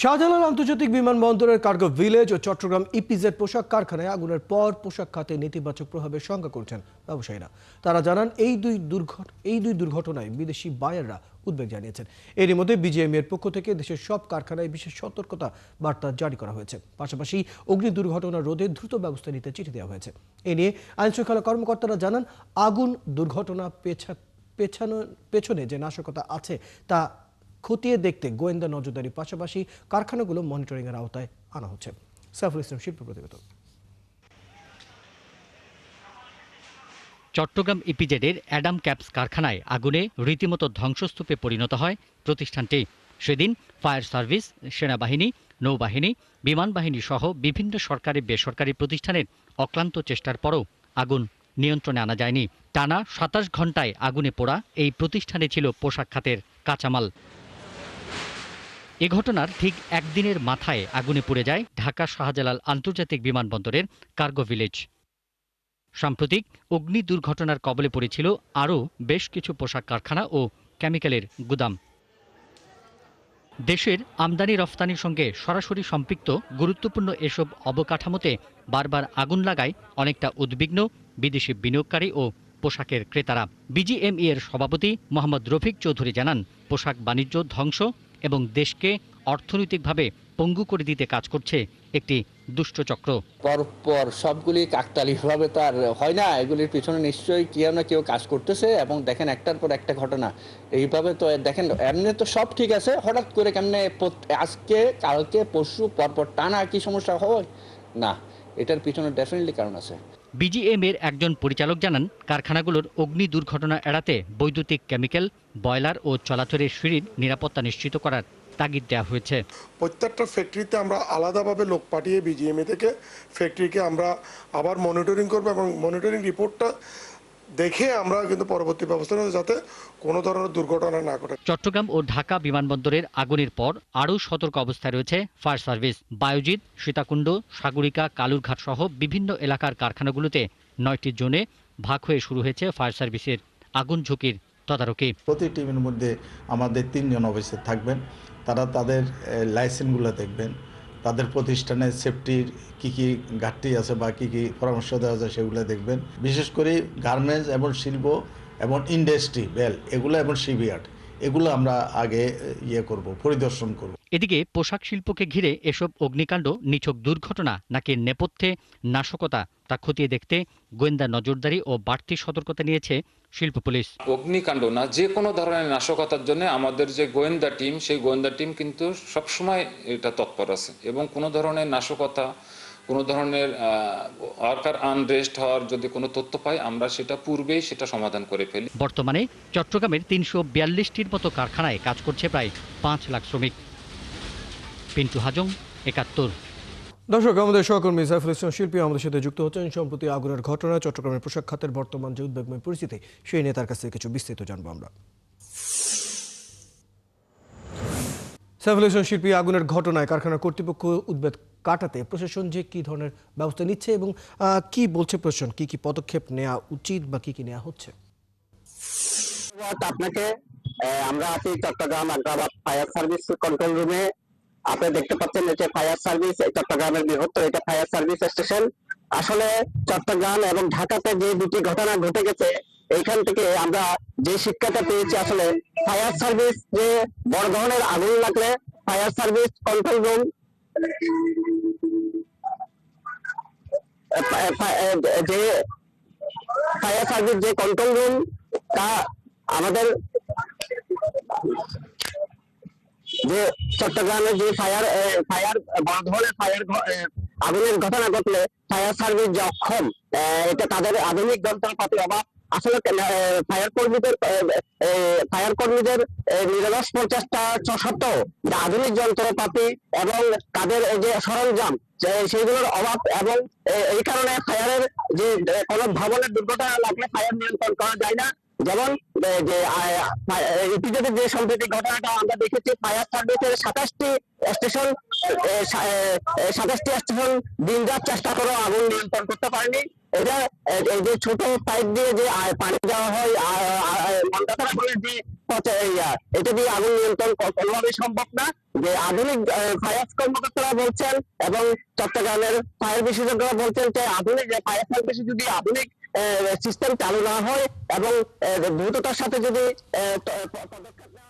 শাহজালাল আন্তর্জাতিক বিমানবন্দরের cargo village ও Chittagong EPZ পোশাক কারখানায় আগুনের পর পোশাক খাতে নেতিবাচক প্রভাবের শঙ্কা করছেন ব্যবসায়ীরা। তারা জানান এই দুই দুর্ঘটনায় বিদেশি বায়াররা উদ্বেগ জানিয়েছেন। এরই মধ্যে বিজিএমইএর পক্ষ থেকে দেশের সব কারখানায় বিশেষ সতর্কতা বার্তা জারি করা হয়েছে। পাশাপাশি অগ্নি দুর্ঘটনা রোধে দ্রুত ব্যবস্থা নিতে চিঠি দেওয়া হয়েছে। এ নিয়ে আইনশৃঙ্খলা কর্মকর্তারা জানান, আগুন দুর্ঘটনা পেছনে যে নাশকতা আছে তা খতিয়ে দেখতে গোয়েন্দা নজরদারির পাশাপাশি কারখানাগুলো মনিটরিং এর আওতায় আনা হচ্ছে। সাইফুল ইসলাম শিল্প প্রতিবেদন। চট্টগ্রাম ইপিজেডের অ্যাডাম ক্যাপস কারখানায় আগুনে রীতিমতো ধ্বংসস্তূপে পরিণত হয় প্রতিষ্ঠানটি। সেদিন ফায়ার সার্ভিস, সেনাবাহিনী, নৌবাহিনী, বিমান বাহিনী সহ বিভিন্ন সরকারি বেসরকারি প্রতিষ্ঠানের অক্লান্ত চেষ্টার পরও আগুন নিয়ন্ত্রণে আনা যায়নি। টানা ২৭ ঘণ্টায় আগুনে পোড়া এই প্রতিষ্ঠানে ছিল পোশাক খাতের কাঁচামাল। এ ঘটনার ঠিক একদিনের মাথায় আগুনে পুড়ে যায় ঢাকা শাহজালাল আন্তর্জাতিক বিমানবন্দরের কার্গো ভিলেজ। সাম্প্রতিক অগ্নি দুর্ঘটনার কবলে পড়েছিল আরও বেশ কিছু পোশাক কারখানা ও কেমিক্যালের গুদাম। দেশের আমদানি রফতানির সঙ্গে সরাসরি সম্পৃক্ত গুরুত্বপূর্ণ এসব অবকাঠামোতে বারবার আগুন লাগায় অনেকটা উদ্বিগ্ন বিদেশি বিনিয়োগকারী ও পোশাকের ক্রেতারা। বিজিএমইএর সভাপতি মোহাম্মদ রফিক চৌধুরী জানান, পোশাক বাণিজ্য ধ্বংস এবং দেশকে অর্থনৈতিকভাবে পঙ্গু করে দিতে কাজ করছে একটি দুষ্ট চক্র। পরপর সবগুলি কাকতালীয়ভাবে তো আর হয় না, এগুলির পিছনে নিশ্চয়ই কেউ না কেউ কাজ করতেছে। এবং দেখেন একটার পর একটা ঘটনা এইভাবে তো দেখেন, এমনি তো সব ঠিক আছে, হঠাৎ করে কেমনে আজকে কালকে পরশু পরপর টানা কি সমস্যা হয় না, এটার পিছনে ডেফিনেটলি কারণ আছে। বিজিএমএর একজন পরিচালক জানান, কারখানাগুলোর অগ্নি দুর্ঘটনা এড়াতে বৈদ্যুতিক কেমিক্যাল, বয়লার ও চলাচলের সিঁড়ির নিরাপত্তা নিশ্চিত করার তাগিদ দেওয়া হয়েছে। প্রত্যেকটা ফ্যাক্টরিতে আমরা আলাদাভাবে লোক পাঠিয়ে বিজিএমএ থেকে ফ্যাক্টরিকে আমরা আবার মনিটরিং করব এবং মনিটরিং রিপোর্টটা দেখে আমরা কিন্তু পরবর্তী ব্যবস্থা নেব যাতে কোনো ধরনের দুর্ঘটনা না ঘটে। চট্টগ্রাম ও ঢাকা বিমানবন্দরের আগুনের পর আরও সতর্ক অবস্থায় রয়েছে ফায়ার সার্ভিস। বায়োজিৎ, সীতাকুণ্ড, সাগরিকা, কালুরঘাট সহ বিভিন্ন এলাকার কারখানাগুলোতে 9টি জোনে ভাগ হয়ে শুরু হয়েছে ফায়ার সার্ভিসের আগুন ঝুঁকির তদারকি। প্রতি টিমের মধ্যে আমাদের 3 জন অফিসার থাকবেন। তারা তাদের লাইসেন্সগুলো দেখবেন, তাদের প্রতিষ্ঠানের সেফটির কী কী ঘাটতি আছে বা কী কী পরামর্শ দেওয়া যায় সেগুলো দেখবেন। বিশেষ করে গার্মেন্টস এবং শিল্প এবং ইন্ডাস্ট্রি বেল এগুলো এবং শিপইয়ার্ড এগুলো আমরা আগে পরিদর্শন করব। এদিকে পোশাক শিল্পকে ঘিরে এসব অগ্নিকাণ্ড নিছক দুর্ঘটনা নাকি নেপথ্যে নাশকতা তা খতিয়ে দেখতে গোয়েন্দা নজরদারি ও বাড়তি সতর্কতা নিয়েছে শিল্প পুলিশ। অগ্নিকাণ্ড না, যে কোনো ধরনের নাশকতার জন্য আমাদের যে গোয়েন্দা টিম, সেই গোয়েন্দা টিম কিন্তু সবসময় এটা তৎপর আছে এবং কোনো ধরনের নাশকতা, কোনো ধরনের ওয়ার্কার আনরেস্ট হওয়ার যদি কোনো তথ্য পাই, আমরা সেটা পূর্বেই সেটা সমাধান করে ফেলি। বর্তমানে চট্টগ্রামের 342টির মতো কারখানায় কাজ করছে প্রায় 5 লাখ শ্রমিক। পিন্টু হাজং, 71। দর্শক, আমাদের সহকর্মী সাইফুল ইসলাম শিল্পী আমাদের সাথে যুক্ত হচ্ছেন। সম্প্রতি আগুনের ঘটনা, চট্টগ্রামের পোশাক খাতের বর্তমান যে উদ্বেগময় পরিস্থিতি, সেই নিয়ে তার কাছ থেকে কিছু বিস্তারিত জানবো আমরা। সাইফুল ইসলাম শিল্পী, আগুনের ঘটনায় কারখানার কর্তৃপক্ষ উদ্বেগ কাটাতে প্রশাসন যে কি ধরনের ব্যবস্থা নিচ্ছে এবং কি বলছে প্রশাসন, কি কি পদক্ষেপ নেওয়া উচিত বা কি কি নেওয়া হচ্ছে? আপনাকে আমরা আছি Chattogram Agrabad fire service control রুমে। আপনি দেখতে পাচ্ছেন যে ফায়ার সার্ভিস চট্টগ্রামের বৃহত্তর এটা ফায়ার সার্ভিস স্টেশন। আসলে চট্টগ্রাম এবং ঢাকাতে যে দুটি ঘটনা ঘটে গেছে, এইখান থেকে আমরা যে শিক্ষাটা পেয়েছি, আসলে ফায়ার সার্ভিস যে বড় ধরনের আগুন লাগলে ফায়ার সার্ভিস কন্ট্রোল রুম যে ফায়ার সার্ভিস যে কন্ট্রোল রুম তা আমাদের যে চট্টগ্রামের যে ফায়ার বড় ধরনের ফায়ার আগুনের ঘটনা ঘটলে ফায়ার সার্ভিস যে অক্ষম, এটা তাদের আধুনিক যন্ত্রপাতি অভাব। আসলে ফায়ার কর্মীদের নিরলস প্রচেষ্টা সত্ত্বেও আধুনিক যন্ত্রপাতি এবং তাদের যে সরঞ্জাম সেইগুলোর অভাব, এবং এই কারণে ফায়ারের যে কোনো ভবনের দুর্ঘটনা লাগলে ফায়ার নিয়ন্ত্রণ করা যায় না। যেমন যে ইপিজেডের যে সম্প্রতি ঘটনাটা আমরা দেখেছি, ফায়ার সার্ভিসের 27টি স্টেশন দিনরাত চেষ্টা করে আগুন নিয়ন্ত্রণ করতে পারেনি। এটা এই যে ছোট পাইপ দিয়ে যে পানি দেওয়া হয়, মন্দাতারা বলে যে এটা দিয়ে আগুন নিয়ন্ত্রণ কোনোভাবেই সম্ভব না। যে আধুনিক ফায়ার কর্মকর্তারা বলছেন এবং চট্টগ্রামের ফায়ার বিশেষজ্ঞরা বলছেন যে আধুনিক ফায়ার সার্ভিসে যদি আধুনিক সিস্টেম চালু না হয় এবং দ্রুততার সাথে যদি পদক্ষেপ নেওয়া